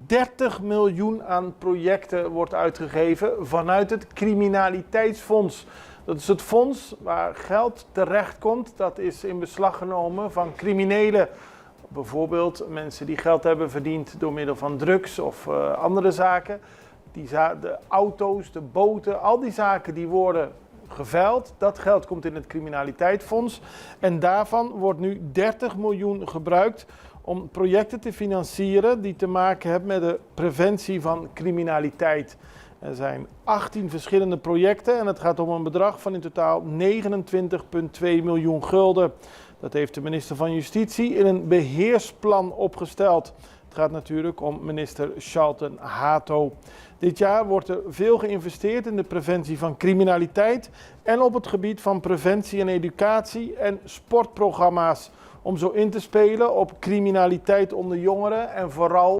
30 miljoen aan projecten wordt uitgegeven vanuit het Criminaliteitsfonds. Dat is het fonds waar geld terechtkomt. Dat is in beslag genomen van criminelen. Bijvoorbeeld mensen die geld hebben verdiend door middel van drugs of andere zaken. De auto's, de boten, al die zaken die worden geveild. Dat geld komt in het Criminaliteitsfonds. En daarvan wordt nu 30 miljoen gebruikt om projecten te financieren die te maken hebben met de preventie van criminaliteit. Er zijn 18 verschillende projecten en het gaat om een bedrag van in totaal 29,2 miljoen gulden. Dat heeft de minister van Justitie in een beheersplan opgesteld. Het gaat natuurlijk om minister Charlton Hato. Dit jaar wordt er veel geïnvesteerd in de preventie van criminaliteit en op het gebied van preventie en educatie en sportprogramma's. Om zo in te spelen op criminaliteit onder jongeren en vooral